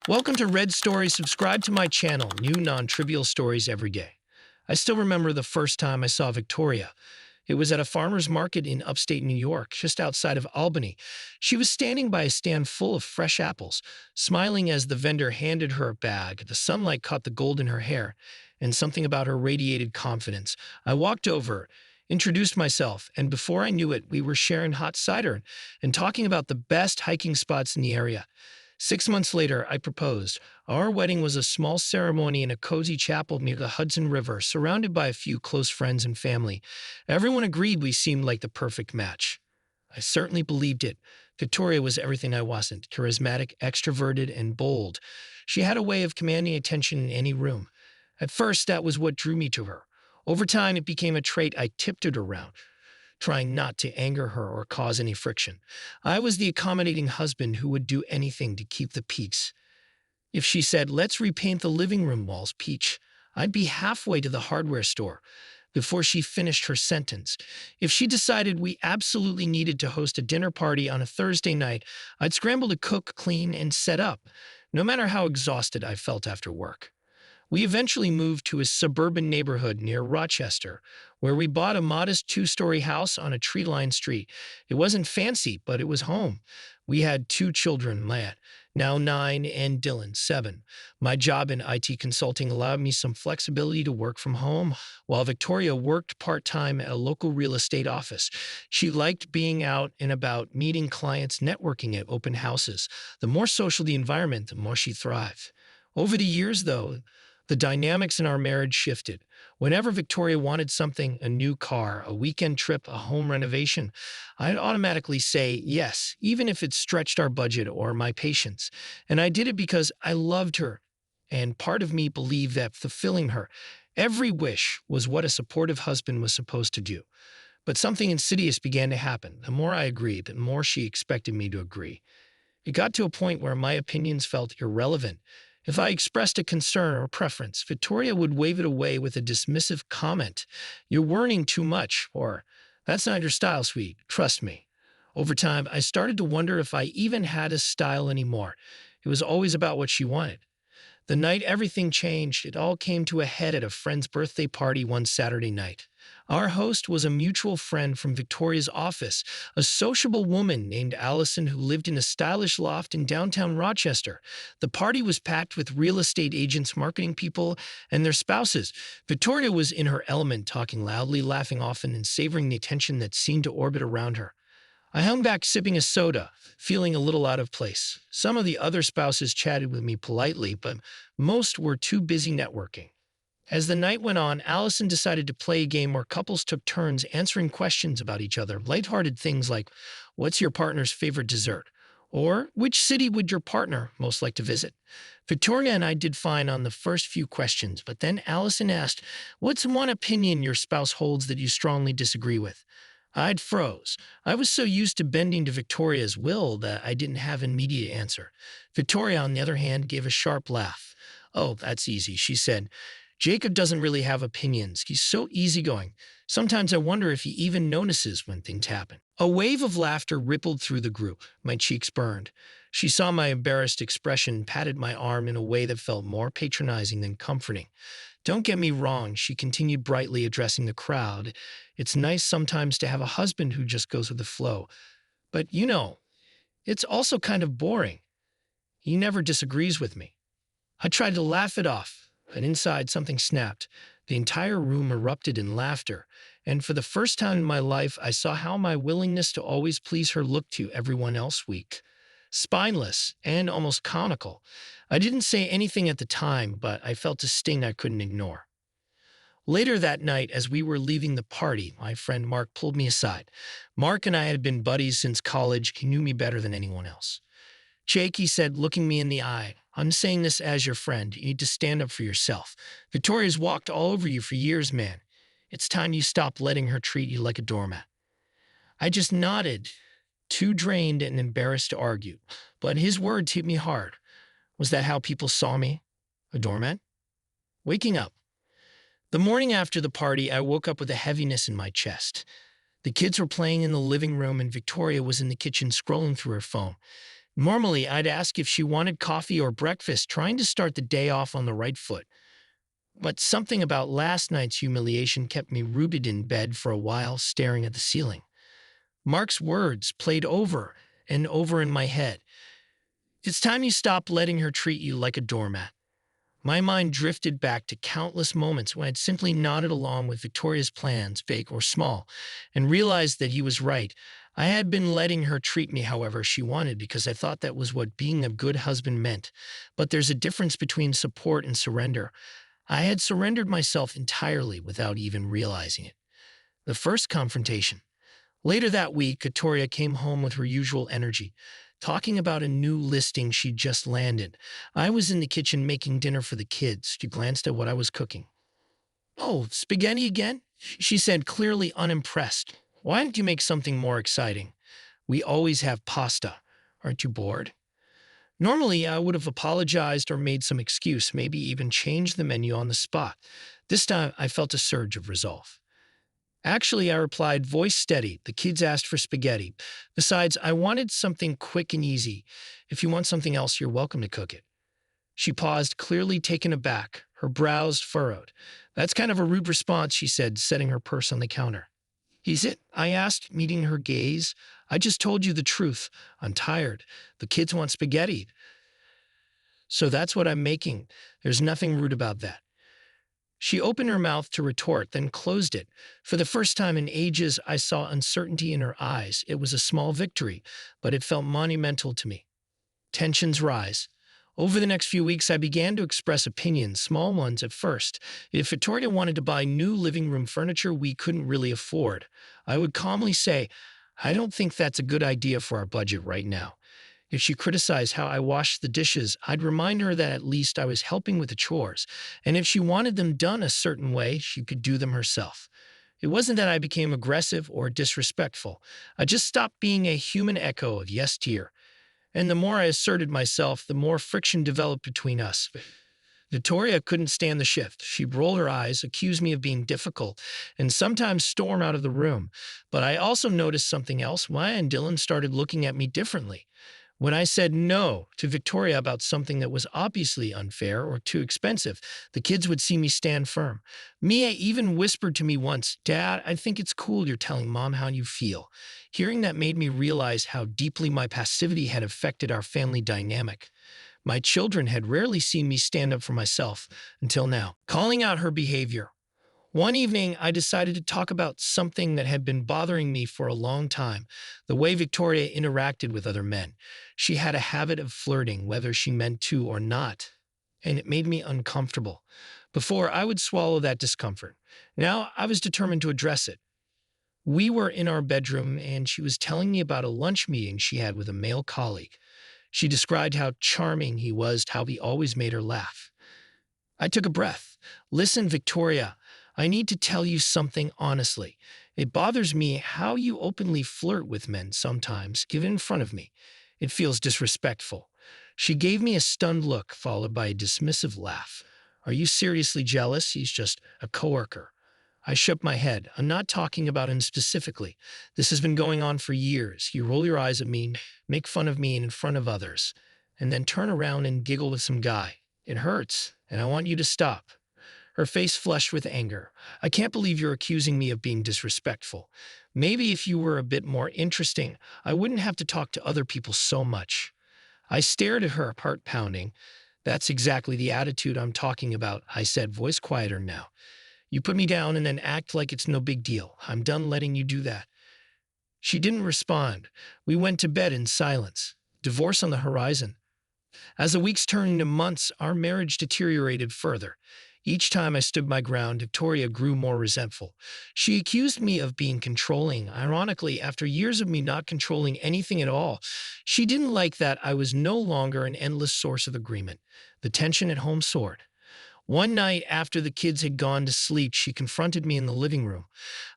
Welcome to Red Story. Subscribe to my channel, new non-trivial stories every day. I still remember the first time I saw Victoria. It was at a farmer's market in upstate New York, just outside of Albany. She was standing by a stand full of fresh apples, smiling as the vendor handed her a bag. The sunlight caught the gold in her hair, and something about her radiated confidence. I walked over, introduced myself, and before I knew it, we were sharing hot cider and talking about the best hiking spots in the area. 6 months later, I proposed. Our wedding was a small ceremony in a cozy chapel near the Hudson River, surrounded by a few close friends and family. Everyone agreed we seemed like the perfect match. I certainly believed it. Victoria was everything I wasn't: charismatic, extroverted, and bold. She had a way of commanding attention in any room. At first, that was what drew me to her. Over time, it became a trait I tiptoed around, trying not to anger her or cause any friction. I was the accommodating husband who would do anything to keep the peace. If she said, "Let's repaint the living room walls peach," I'd be halfway to the hardware store before she finished her sentence. If she decided we absolutely needed to host a dinner party on a Thursday night, I'd scramble to cook, clean, and set up, no matter how exhausted I felt after work. We eventually moved to a suburban neighborhood near Rochester, where we bought a modest two-story house on a tree-lined street. It wasn't fancy, but it was home. We had two children, Matt, now 9, and Dylan, 7. My job in IT consulting allowed me some flexibility to work from home, while Victoria worked part-time at a local real estate office. She liked being out and about, meeting clients, networking at open houses. The more social the environment, the more she thrived. Over the years, though, the dynamics in our marriage shifted. Whenever Victoria wanted something, a new car, a weekend trip, a home renovation, I'd automatically say yes, even if it stretched our budget or my patience. And I did it because I loved her, and part of me believed that fulfilling her every wish was what a supportive husband was supposed to do. But something insidious began to happen. The more I agreed, the more she expected me to agree. It got to a point where my opinions felt irrelevant. If I expressed a concern or preference, Victoria would wave it away with a dismissive comment: "You're worrying too much," or "That's not your style, sweet, trust me." Over time, I started to wonder if I even had a style anymore. It was always about what she wanted. The night everything changed, it all came to a head at a friend's birthday party one Saturday night. Our host was a mutual friend from Victoria's office, a sociable woman named Allison who lived in a stylish loft in downtown Rochester. The party was packed with real estate agents, marketing people, and their spouses. Victoria was in her element, talking loudly, laughing often, and savoring the attention that seemed to orbit around her. I hung back sipping a soda, feeling a little out of place. Some of the other spouses chatted with me politely, but most were too busy networking. As the night went on, Allison decided to play a game where couples took turns answering questions about each other, lighthearted things like, "What's your partner's favorite dessert?" Or, "Which city would your partner most like to visit?" Victoria and I did fine on the first few questions, but then Allison asked, "What's one opinion your spouse holds that you strongly disagree with?" I'd froze. I was so used to bending to Victoria's will that I didn't have an immediate answer. Victoria, on the other hand, gave a sharp laugh. "Oh, that's easy," she said. "Jacob doesn't really have opinions. He's so easygoing. Sometimes I wonder if he even notices when things happen." A wave of laughter rippled through the group. My cheeks burned. She saw my embarrassed expression and patted my arm in a way that felt more patronizing than comforting. "Don't get me wrong," she continued brightly, addressing the crowd. "It's nice sometimes to have a husband who just goes with the flow. But, it's also kind of boring. He never disagrees with me." I tried to laugh it off, but inside something snapped. The entire room erupted in laughter, and for the first time in my life, I saw how my willingness to always please her looked to everyone else: weak, spineless, and almost comical. I didn't say anything at the time, but I felt a sting I couldn't ignore. Later that night, as we were leaving the party, my friend Mark pulled me aside. Mark and I had been buddies since college. He knew me better than anyone else. "Jake," he said, looking me in the eye, "I'm saying this as your friend. You need to stand up for yourself. Victoria's walked all over you for years, man. It's time you stopped letting her treat you like a doormat." I just nodded, too drained and embarrassed to argue, but his words hit me hard. Was that how people saw me? A doormat? Waking up. The morning after the party, I woke up with a heaviness in my chest. The kids were playing in the living room, and Victoria was in the kitchen scrolling through her phone. Normally, I'd ask if she wanted coffee or breakfast, trying to start the day off on the right foot. But something about last night's humiliation kept me rooted in bed for a while, staring at the ceiling. Mark's words played over and over in my head. It's time you stop letting her treat you like a doormat. My mind drifted back to countless moments when I'd simply nodded along with Victoria's plans, big or small, and realized that he was right. I had been letting her treat me however she wanted because I thought that was what being a good husband meant. But there's a difference between support and surrender. I had surrendered myself entirely without even realizing it. The first confrontation. Later that week, Victoria came home with her usual energy, talking about a new listing she'd just landed. I was in the kitchen making dinner for the kids. She glanced at what I was cooking. "Oh, spaghetti again?" she said, clearly unimpressed. "Why don't you make something more exciting? We always have pasta. Aren't you bored?" Normally, I would have apologized or made some excuse, maybe even changed the menu on the spot. This time, I felt a surge of resolve. Actually, I replied, voice steady. The kids asked for spaghetti. Besides, I wanted something quick and easy. If you want something else, you're welcome to cook it. She paused, clearly taken aback, her brows furrowed. "That's kind of a rude response," she said, setting her purse on the counter. "Is it?" I asked, meeting her gaze. "I just told you the truth. I'm tired. The kids want spaghetti. So that's what I'm making. There's nothing rude about that." She opened her mouth to retort, then closed it. For the first time in ages, I saw uncertainty in her eyes. It was a small victory, but it felt monumental to me. Tensions rise. Over the next few weeks, I began to express opinions, small ones at first. If Victoria wanted to buy new living room furniture we couldn't really afford, I would calmly say, "I don't think that's a good idea for our budget right now." If she criticized how I washed the dishes, I'd remind her that at least I was helping with the chores, and if she wanted them done a certain way, she could do them herself. It wasn't that I became aggressive or disrespectful. I just stopped being a human echo of yesteryear. And the more I asserted myself, the more friction developed between us. Victoria couldn't stand the shift. She'd roll her eyes, accuse me of being difficult, and sometimes storm out of the room. But I also noticed something else. Maya and Dylan started looking at me differently. When I said no to Victoria about something that was obviously unfair or too expensive, the kids would see me stand firm. Mia even whispered to me once, "Dad, I think it's cool you're telling Mom how you feel." Hearing that made me realize how deeply my passivity had affected our family dynamic. My children had rarely seen me stand up for myself until now. Calling out her behavior. One evening, I decided to talk about something that had been bothering me for a long time, the way Victoria interacted with other men. She had a habit of flirting, whether she meant to or not, and it made me uncomfortable. Before, I would swallow that discomfort. Now, I was determined to address it. We were in our bedroom, and she was telling me about a lunch meeting she had with a male colleague. She described how charming he was, how he always made her laugh. I took a breath. "Listen, Victoria, I need to tell you something honestly. It bothers me how you openly flirt with men sometimes, even in front of me. It feels disrespectful." She gave me a stunned look, followed by a dismissive laugh. "Are you seriously jealous? He's just a coworker." I shook my head. "I'm not talking about him specifically. This has been going on for years. You roll your eyes at me, make fun of me in front of others, and then turn around and giggle with some guy. It hurts, and I want you to stop." Her face flushed with anger. "I can't believe you're accusing me of being disrespectful. Maybe if you were a bit more interesting, I wouldn't have to talk to other people so much." I stared at her, heart pounding. "That's exactly the attitude I'm talking about," I said, voice quieter now. "You put me down and then act like it's no big deal. I'm done letting you do that." She didn't respond. We went to bed in silence. Divorce on the horizon. As the weeks turned into months, our marriage deteriorated further. Each time I stood my ground, Victoria grew more resentful. She accused me of being controlling. Ironically, after years of me not controlling anything at all, she didn't like that I was no longer an endless source of agreement. The tension at home soared. One night after the kids had gone to sleep, she confronted me in the living room.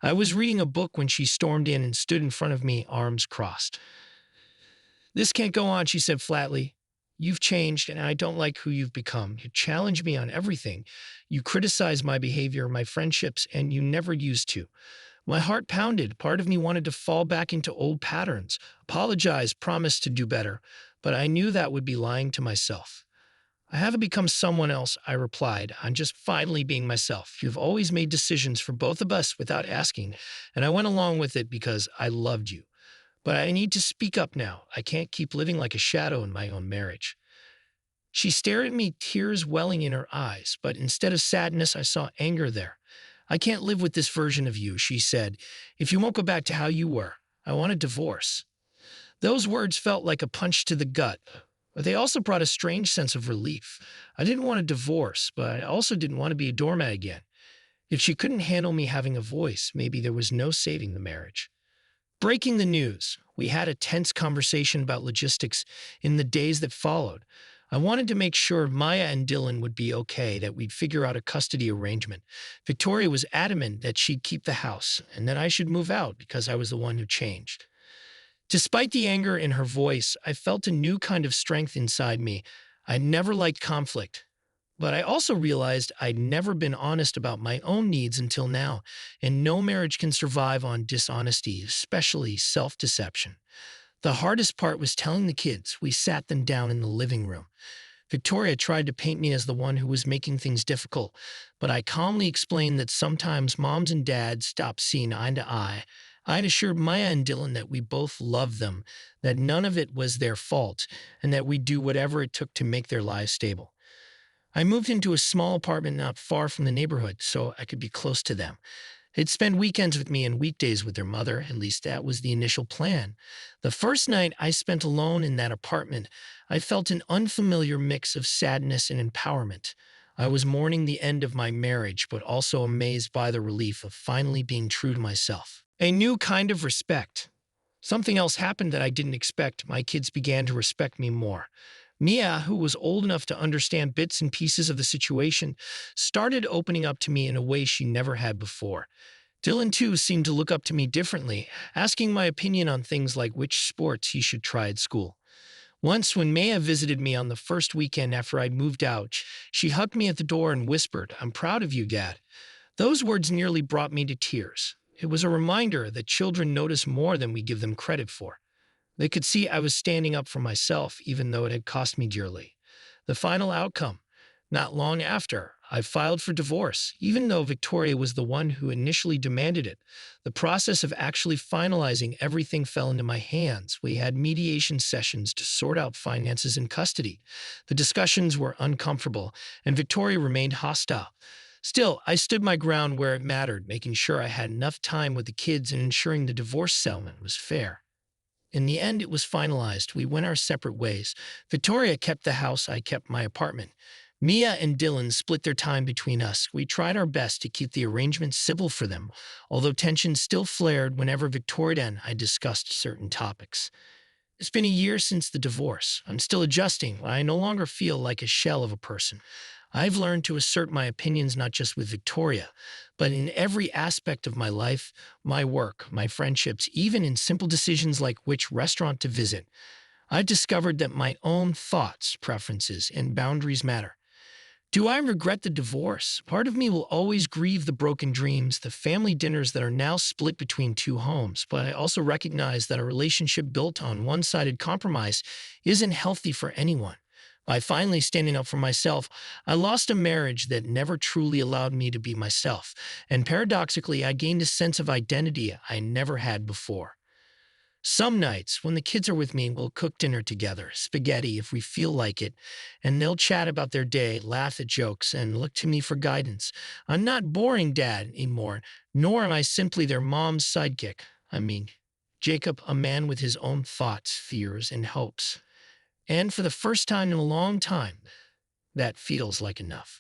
I was reading a book when she stormed in and stood in front of me, arms crossed. "This can't go on," she said flatly. "You've changed, and I don't like who you've become. You challenge me on everything. You criticize my behavior, my friendships, and you never used to." My heart pounded. Part of me wanted to fall back into old patterns, apologize, promise to do better. but I knew that would be lying to myself. I haven't become someone else, I replied. I'm just finally being myself. You've always made decisions for both of us without asking, and I went along with it because I loved you. But I need to speak up now. I can't keep living like a shadow in my own marriage. She stared at me, tears welling in her eyes, but instead of sadness, I saw anger there. I can't live with this version of you, she said. If you won't go back to how you were, I want a divorce. Those words felt like a punch to the gut, but they also brought a strange sense of relief. I didn't want a divorce, but I also didn't want to be a doormat again. If she couldn't handle me having a voice, maybe there was no saving the marriage. Breaking the news. We had a tense conversation about logistics in the days that followed. I wanted to make sure Maya and Dylan would be okay, that we'd figure out a custody arrangement. Victoria was adamant that she'd keep the house and that I should move out because I was the one who changed. Despite the anger in her voice, I felt a new kind of strength inside me. I'd never liked conflict, but I also realized I'd never been honest about my own needs until now, and no marriage can survive on dishonesty, especially self-deception. The hardest part was telling the kids. We sat them down in the living room. Victoria tried to paint me as the one who was making things difficult, but I calmly explained that sometimes moms and dads stop seeing eye to eye. I'd assured Maya and Dylan that we both loved them, that none of it was their fault, and that we'd do whatever it took to make their lives stable. I moved into a small apartment not far from the neighborhood so I could be close to them. They'd spend weekends with me and weekdays with their mother. At least that was the initial plan. The first night I spent alone in that apartment, I felt an unfamiliar mix of sadness and empowerment. I was mourning the end of my marriage, but also amazed by the relief of finally being true to myself. A new kind of respect. Something else happened that I didn't expect. My kids began to respect me more. Mia, who was old enough to understand bits and pieces of the situation, started opening up to me in a way she never had before. Dylan, too, seemed to look up to me differently, asking my opinion on things like which sports he should try at school. Once, when Maya visited me on the first weekend after I'd moved out, she hugged me at the door and whispered, "I'm proud of you, Dad." Those words nearly brought me to tears. It was a reminder that children notice more than we give them credit for. They could see I was standing up for myself, even though it had cost me dearly. The final outcome. Not long after, I filed for divorce, even though Victoria was the one who initially demanded it. The process of actually finalizing everything fell into my hands. We had mediation sessions to sort out finances and custody. The discussions were uncomfortable, and Victoria remained hostile. Still, I stood my ground where it mattered, making sure I had enough time with the kids and ensuring the divorce settlement was fair. In the end, it was finalized. We went our separate ways. Victoria kept the house, I kept my apartment. Mia and Dylan split their time between us. We tried our best to keep the arrangement civil for them, although tension still flared whenever Victoria and I discussed certain topics. It's been a year since the divorce. I'm still adjusting. I no longer feel like a shell of a person. I've learned to assert my opinions not just with Victoria, but in every aspect of my life, my work, my friendships, even in simple decisions like which restaurant to visit. I've discovered that my own thoughts, preferences, and boundaries matter. Do I regret the divorce? Part of me will always grieve the broken dreams, the family dinners that are now split between two homes, but I also recognize that a relationship built on one-sided compromise isn't healthy for anyone. By finally standing up for myself, I lost a marriage that never truly allowed me to be myself, and paradoxically, I gained a sense of identity I never had before. Some nights, when the kids are with me, we'll cook dinner together, spaghetti if we feel like it, and they'll chat about their day, laugh at jokes, and look to me for guidance. I'm not boring dad anymore, nor am I simply their mom's sidekick. Jacob, a man with his own thoughts, fears, and hopes. And for the first time in a long time, that feels like enough.